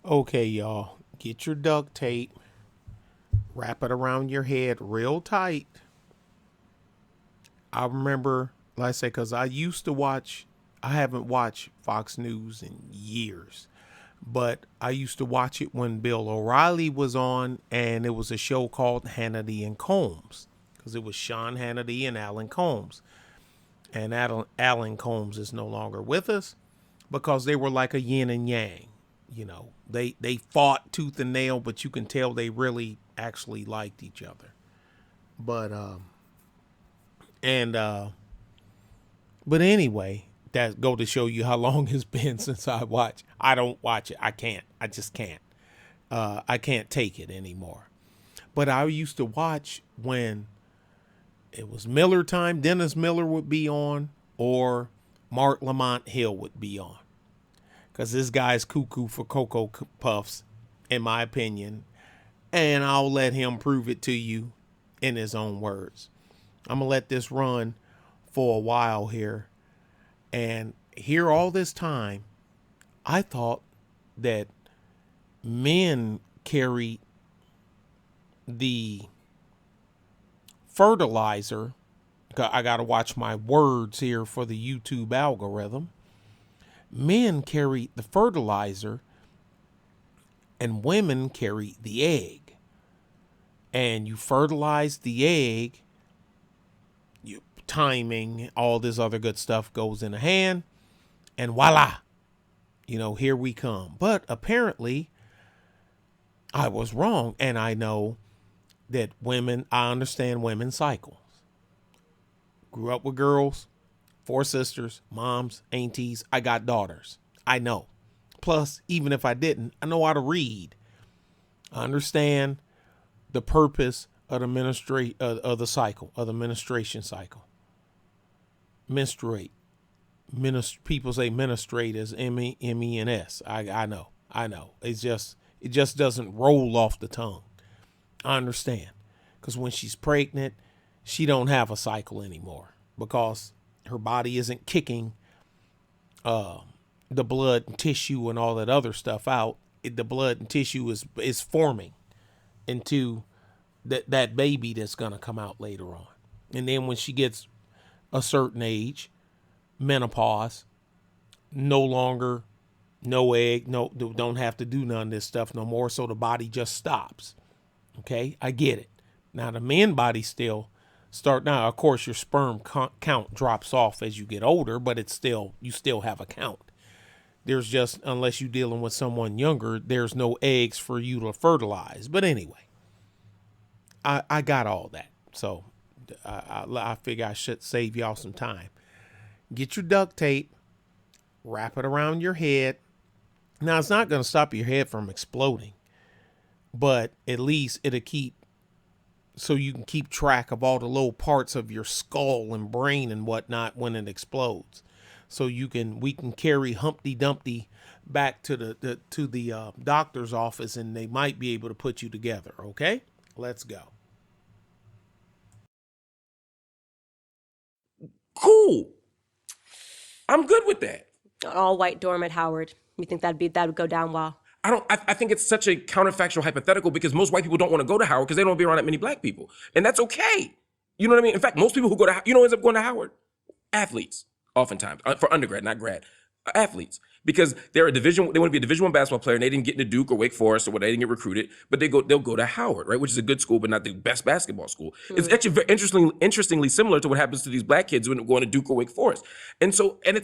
Okay, y'all, get your duct tape, wrap it around your head real tight. I remember, like I say, because I haven't watched Fox News in years, but I used to watch it when Bill O'Reilly was on, and it was a show called Hannity and Combs, because it was Sean Hannity and Alan Combs. And Alan Combs is no longer with us because they were like a yin and yang. They fought tooth and nail, but you can tell they really actually liked each other. But and but anyway, that go to show you how long it's been since I watch. I don't watch it. I can't. I just can't. I can't take it anymore. But I used to watch when it was Miller time. Dennis Miller would be on, or Marc Lamont Hill would be on. Because this guy's cuckoo for Cocoa Puffs, in my opinion. And I'll let him prove it to you in his own words. I'm going to let this run for a while here. And here all this time, I thought that men carried the fertilizer. I got to watch my words here for the YouTube algorithm. Men carry the fertilizer and women carry the egg. And you fertilize the egg, timing, all this other good stuff goes in a hand, and voila, here we come. But apparently I was wrong, and I know that I understand women's cycles. Grew up with girls, 4 sisters, moms, aunties. I got daughters. I know. Plus, even if I didn't, I know how to read. I understand the purpose of the cycle, of the menstruation cycle. Menstruate. People say menstruate as MENS. I know. It just doesn't roll off the tongue. I understand. Because when she's pregnant, she don't have a cycle anymore because her body isn't kicking the blood and tissue and all that other stuff out. The blood and tissue is forming into that baby that's going to come out later on. And then when she gets a certain age, menopause, no longer, no egg, no, don't have to do none of this stuff no more. So the body just stops. Okay, I get it. Now the man body still start. Now, of course, your sperm count drops off as you get older, but you still have a count. There's just, unless you're dealing with someone younger, there's no eggs for you to fertilize. But anyway, I got all that. So I figure I should save y'all some time. Get your duct tape, wrap it around your head. Now, it's not going to stop your head from exploding, but at least it'll keep, so you can keep track of all the little parts of your skull and brain and whatnot when it explodes. So we can carry Humpty Dumpty back to the doctor's office, and they might be able to put you together. Okay, let's go. Cool. I'm good with that. All white dorm at Howard. You think that would go down well? I think it's such a counterfactual hypothetical because most white people don't want to go to Howard because they don't want to be around that many black people. And that's okay. You know what I mean? In fact, most people who go to, ends up going to Howard? Athletes, oftentimes, for undergrad, not grad. Athletes. Because they want to be a Division I basketball player and they didn't get into Duke or Wake Forest or whatever, they didn't get recruited, but they'll go to Howard, right? Which is a good school, but not the best basketball school. Mm-hmm. It's actually very interestingly similar to what happens to these black kids when going to Duke or Wake Forest. And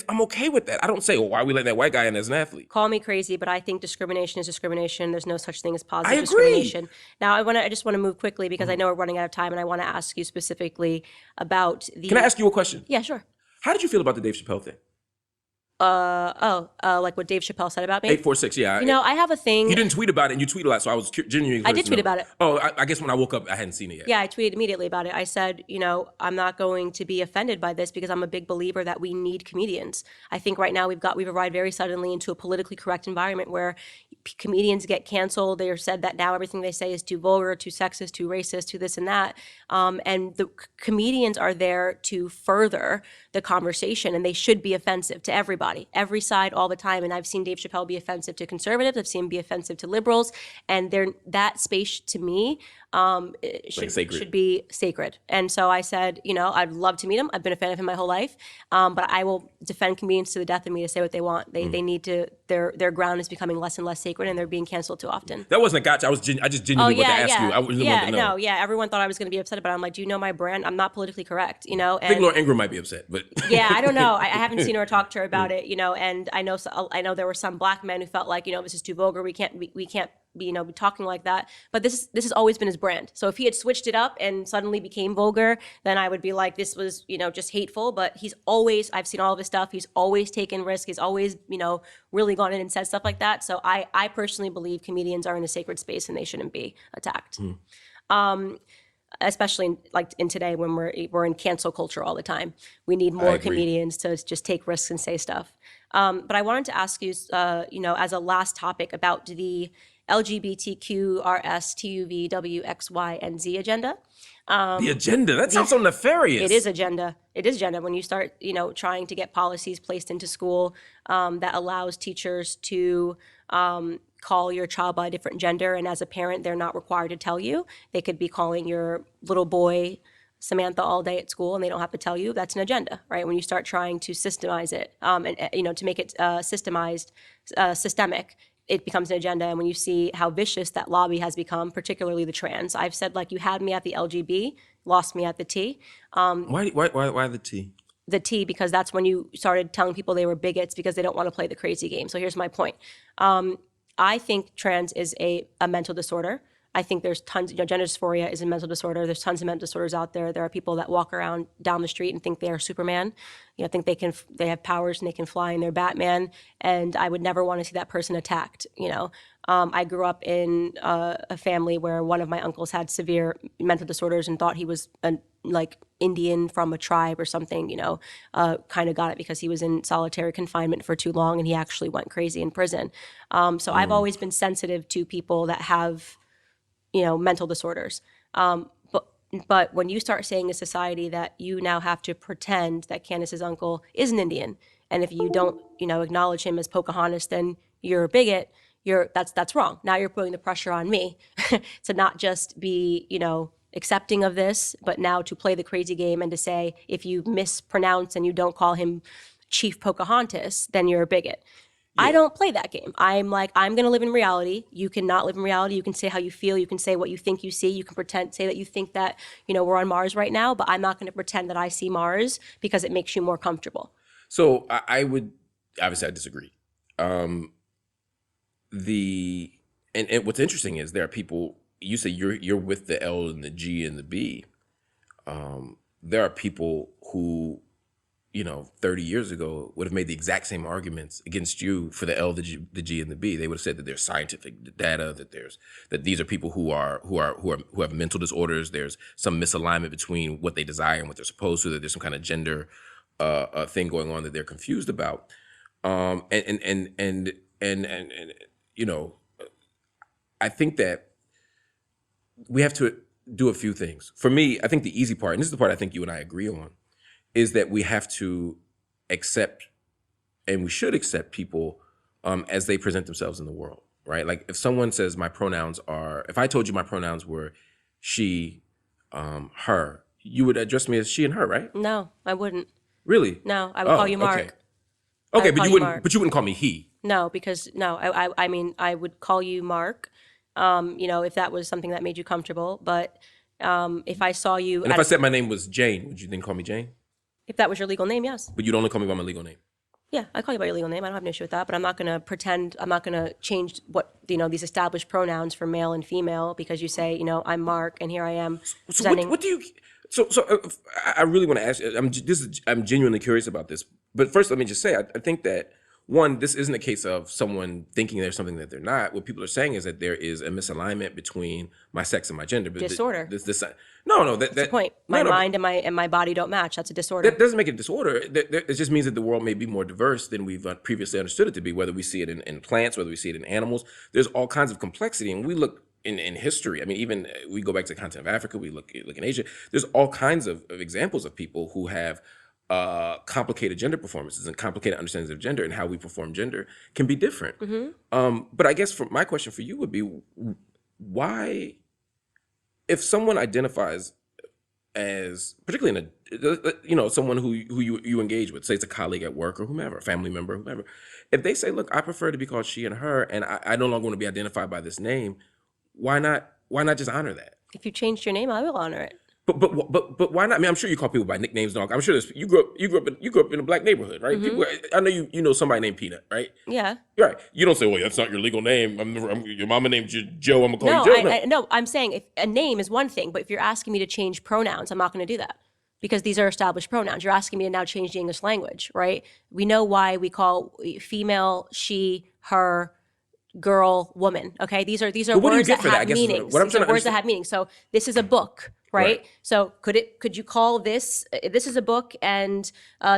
I'm okay with that. I don't say, why are we letting that white guy in as an athlete? Call me crazy, but I think discrimination is discrimination. There's no such thing as positive discrimination. Now, I just want to move quickly because I know we're running out of time, and I want to ask you specifically about the... Can I ask you a question? Yeah, sure. How did you feel about the Dave Chappelle thing? Like what Dave Chappelle said about me? 846, yeah. I have a thing. You didn't tweet about it, and you tweet a lot, so I was genuinely curious. I did tweet about it. Oh, I guess when I woke up, I hadn't seen it yet. Yeah, I tweeted immediately about it. I said, I'm not going to be offended by this because I'm a big believer that we need comedians. I think right now we've arrived very suddenly into a politically correct environment where comedians get canceled. They're said that now everything they say is too vulgar, too sexist, too racist, too this and that. And the comedians are there to further the conversation, and they should be offensive to everybody, every side, all the time. And I've seen Dave Chappelle be offensive to conservatives. I've seen him be offensive to liberals. And that space, to me, should be sacred. And so I said, I'd love to meet him. I've been a fan of him my whole life. But I will defend comedians to the death of me to say what they want. They need to, their ground is becoming less and less sacred, and they're being canceled too often. That wasn't a gotcha. I just genuinely wanted to ask you. I really wanted to know. No, everyone thought I was going to be upset about it. I'm like, do you know my brand? I'm not politically correct, And I think Laura Ingraham might be upset, but yeah, I don't know. I haven't seen her or talked to her about it, And I know there were some black men who felt like, this is too vulgar. We can't be talking like that. But this has always been his brand. So if he had switched it up and suddenly became vulgar, then I would be like, this was, just hateful. But I've seen all of his stuff. He's always taken risks. He's always, really gone in and said stuff like that. So I personally believe comedians are in a sacred space and they shouldn't be attacked. Especially in today when we're in cancel culture all the time. We need more comedians to just take risks and say stuff. But I wanted to ask you, as a last topic about the LGBTQRSTUVWXYNZ agenda. The agenda? That sounds so nefarious. It is agenda. It is agenda. When you start, trying to get policies placed into school that allows teachers to call your child by a different gender, and as a parent, they're not required to tell you. They could be calling your little boy Samantha all day at school, and they don't have to tell you. That's an agenda, right? When you start trying to systemize it, and to make it systemic, it becomes an agenda. And when you see how vicious that lobby has become, particularly the trans, I've said, you had me at the LGB, lost me at the T. Why the T? The T, because that's when you started telling people they were bigots because they don't want to play the crazy game. So here's my point. I think trans is a mental disorder. I think there's tons, gender dysphoria is a mental disorder. There's tons of mental disorders out there. There are people that walk around down the street and think they are Superman. Think they have powers and they can fly and they're Batman. And I would never want to see that person attacked. I grew up in a family where one of my uncles had severe mental disorders and thought he was Indian from a tribe or something, kind of got it because he was in solitary confinement for too long and he actually went crazy in prison. So I've always been sensitive to people that have, mental disorders. But when you start saying in society that you now have to pretend that Candace's uncle is an Indian, and if you don't, acknowledge him as Pocahontas, then you're a bigot, that's wrong. Now you're putting the pressure on me to not just be, accepting of this, but now to play the crazy game and to say, if you mispronounce and you don't call him Chief Pocahontas, then you're a bigot. Yeah. I don't play that game. I'm going to live in reality. You cannot live in reality. You can say how you feel. You can say what you think you see. You can say that you think that, we're on Mars right now, but I'm not going to pretend that I see Mars because it makes you more comfortable. So I would, obviously I disagree. And what's interesting is there are people, you say you're with the L and the G and the B. There are people who, 30 years ago would have made the exact same arguments against you for the L, the G, and the B. They would have said that there's scientific data, that these are people who have mental disorders. There's some misalignment between what they desire and what they're supposed to. That there's some kind of gender thing going on that they're confused about. I think that we have to do a few things. For me, I think the easy part, and this is the part I think you and I agree on, is that we have to accept, and we should accept people as they present themselves in the world, right? Like if someone says if I told you my pronouns were she, her, you would address me as she and her, right? No, I wouldn't. Really? No, I would call you Mark. Okay, but you wouldn't call me he. No, because I mean, I would call you Mark, if that was something that made you comfortable. But if I saw you, and if I said my name was Jane, would you then call me Jane? If that was your legal name, yes. But you'd only call me by my legal name. Yeah, I call you by your legal name. I don't have an issue with that. But I'm not going to pretend. I'm not going to change what these established pronouns for male and female because you say, I'm Mark and here I am. So what do you? So I really want to ask. I'm genuinely curious about this. But first, let me just say, I think that one, this isn't a case of someone thinking there's something that they're not. What people are saying is that there is a misalignment between my sex and my gender. But Disorder. No, That's the point. My mind and my body don't match. That's a disorder. That doesn't make it a disorder. It just means that the world may be more diverse than we've previously understood it to be, whether we see it in plants, whether we see it in animals. There's all kinds of complexity. And we look in history. I mean, even we go back to the continent of Africa, we look in Asia. There's all kinds of examples of people who have complicated gender performances and complicated understandings of gender, and how we perform gender can be different. But I guess my question for you would be, why, if someone identifies as, particularly in a, someone who you engage with, say it's a colleague at work or whomever, a family member, whomever, if they say, look, I prefer to be called she and her, and I no longer want to be identified by this name, why not just honor that? If you changed your name, I will honor it. But why not? I mean, I'm sure you call people by nicknames and all. I'm sure you grew up in a black neighborhood, right? People, I know you know somebody named Peanut, right? Yeah. Right. You don't say, well, that's not your legal name. Your mama named you Joe. I'm gonna call you Joe. No, I'm saying if a name is one thing, but if you're asking me to change pronouns, I'm not going to do that, because these are established pronouns. You're asking me to now change the English language, right? We know why we call female she, her, girl, woman. Okay, these are words that have meanings. These are words that have meaning. So this is a book, right? So could you call this is a book and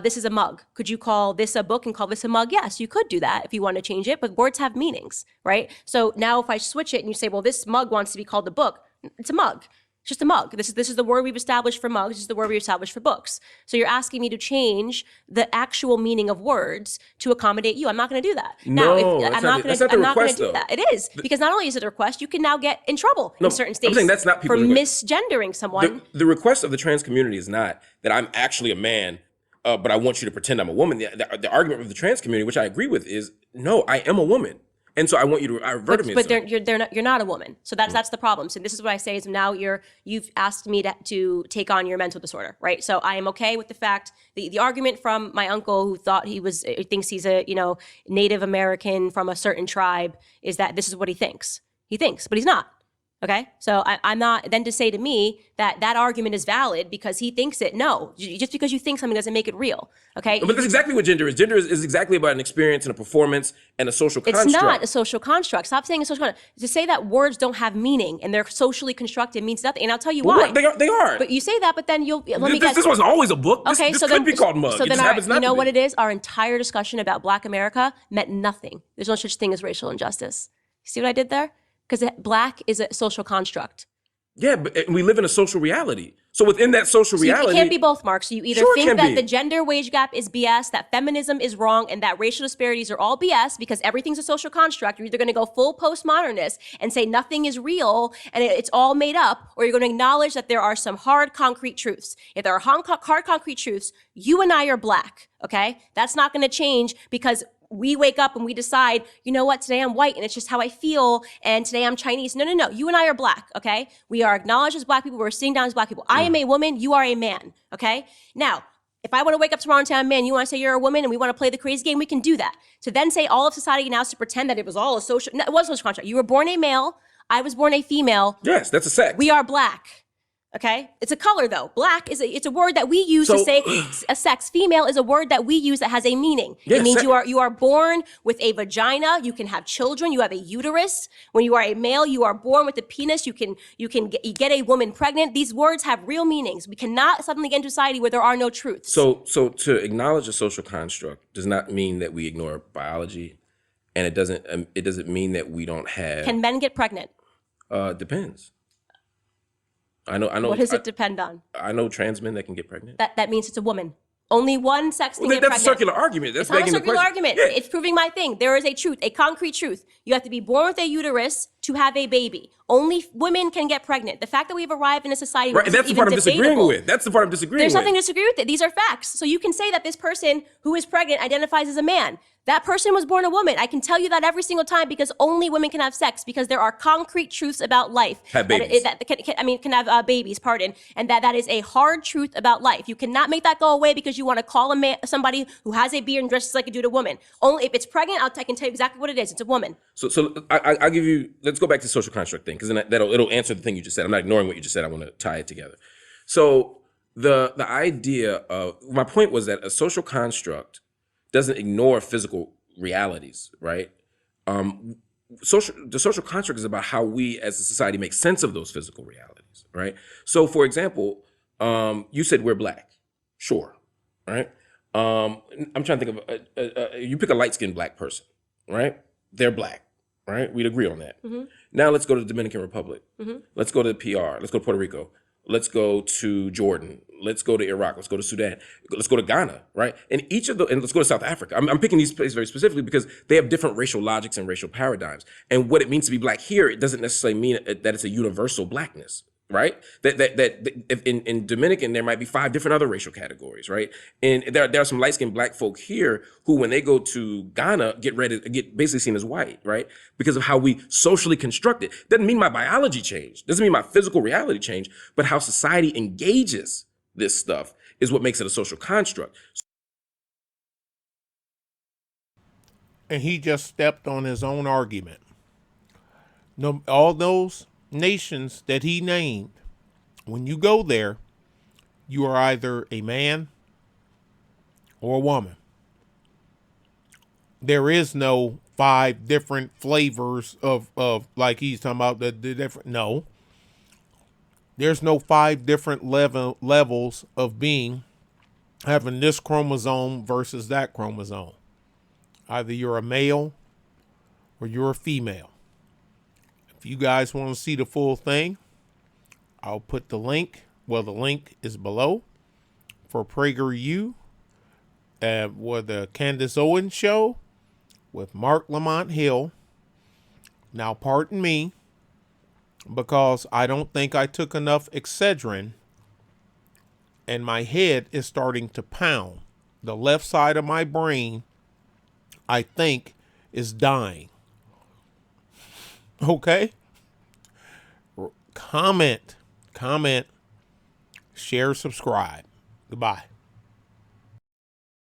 this is a mug? Could you call this a book and call this a mug? Yes, you could do that if you want to change it, but words have meanings, right? So now if I switch it and you say, well, this mug wants to be called a book, it's a mug. It's just a mug. This is the word we've established for mugs. This is the word we've established for books. So you're asking me to change the actual meaning of words to accommodate you. I'm not going to do that. No, I'm not going to do that. It is, because not only is it a request, you can now get in trouble in certain states. I'm saying that's not people for misgendering someone. The request of the trans community is not that I'm actually a man, but I want you to pretend I'm a woman. The argument of the trans community, which I agree with, is no, I am a woman. And so I want you to revert me. But you're not a woman. So that's the problem. So this is what I say is now you've asked me to take on your mental disorder, right? So I am okay with the fact the argument from my uncle who thinks he's a Native American from a certain tribe is that this is what he thinks. He thinks, but he's not. Okay, so I'm not, then to say to me that argument is valid because he thinks it, no. Just because you think something doesn't make it real, okay? But that's exactly what gender is. Gender is exactly about an experience and a performance and a social construct. It's not a social construct. Stop saying a social construct. To say that words don't have meaning and they're socially constructed means nothing, and I'll tell you why. They are. But you say that, but then This wasn't always a book. Okay, this could be called mug. So then you know what it is? Our entire discussion about Black America meant nothing. There's no such thing as racial injustice. See what I did there? Because black is a social construct. Yeah, but we live in a social reality. So within that social reality... It can't be both, Mark. So you either think that the gender wage gap is BS, that feminism is wrong, and that racial disparities are all BS because everything's a social construct. You're either going to go full postmodernist and say nothing is real and it's all made up, or you're going to acknowledge that there are some hard, concrete truths. If there are hard, concrete truths, you and I are black, okay? That's not going to change because we wake up and we decide, you know what, today I'm white and it's just how I feel, and today I'm Chinese. No. You and I are black, okay? We are acknowledged as black people. We're sitting down as black people. I am a woman. You are a man, okay? Now, if I want to wake up tomorrow and say I'm a man, you want to say you're a woman, and we want to play the crazy game, we can do that. To then say all of society now is to pretend that it was all a social, no, it was a social contract. You were born a male. I was born a female. Yes, that's a sex. We are black. Okay, it's a color though. Black it's a word that we use to say a sex. Female is a word that we use that has a meaning. Yes, it means you are born with a vagina. You can have children. You have a uterus. When you are a male, you are born with a penis. You can get a woman pregnant. These words have real meanings. We cannot suddenly get into society where there are no truths. So to acknowledge a social construct does not mean that we ignore biology, and it doesn't mean that we don't have. Can men get pregnant? Depends. I know. What does it depend on? I know trans men that can get pregnant. That means it's a woman. Only one sex can get pregnant. That's a circular argument. It's not a circular argument. Yeah. It's proving my thing. There is a truth, a concrete truth. You have to be born with a uterus to have a baby. Only women can get pregnant. The fact that we've arrived in a society where that's the part I'm disagreeing with. That's the part I'm disagreeing with. There's nothing to disagree with it. These are facts. So you can say that this person who is pregnant identifies as a man. That person was born a woman. I can tell you that every single time because only women can have sex because there are concrete truths about life. Have babies. Can have babies, pardon. And that is a hard truth about life. You cannot make that go away because you want to call a man, somebody who has a beard and dresses like a dude, a woman. Only if it's pregnant, I can tell you exactly what it is. It's a woman. So I'll give you, let's go back to the social construct thing because then it'll answer the thing you just said. I'm not ignoring what you just said. I want to tie it together. So the idea of, my point was that a social construct doesn't ignore physical realities, right? The social construct is about how we as a society make sense of those physical realities, right? So, for example, you said we're black, sure, right? I'm trying to think of you pick a light skinned black person, right? They're black, right? We'd agree on that. Now let's go to the Dominican Republic. Let's go to PR. Let's go to Puerto Rico. Let's go to Jordan. Let's go to Iraq. Let's go to Sudan. Let's go to Ghana, right? And let's go to South Africa. I'm picking these places very specifically because they have different racial logics and racial paradigms. And what it means to be black here, it doesn't necessarily mean that it's a universal blackness, right? That if in Dominican there might be 5 different other racial categories, right? And there are some light skinned black folk here who, when they go to Ghana, get basically seen as white, right? Because of how we socially construct it. Doesn't mean my biology changed. Doesn't mean my physical reality changed. But how society engages this stuff is what makes it a social construct. And he just stepped on his own argument. No, all those nations that he named, when you go there, you are either a man or a woman. There is no 5 different flavors of like he's talking about the different. No, there's no 5 different levels of being, having this chromosome versus that chromosome. Either you're a male or you're a female. If you guys want to see the full thing, I'll put the link. Well, the link is below for PragerU with the Candace Owens show with Marc Lamont Hill. Now, pardon me, because I don't think I took enough Excedrin and my head is starting to pound. The left side of my brain, I think, is dying. Okay? Comment, share, subscribe. Goodbye.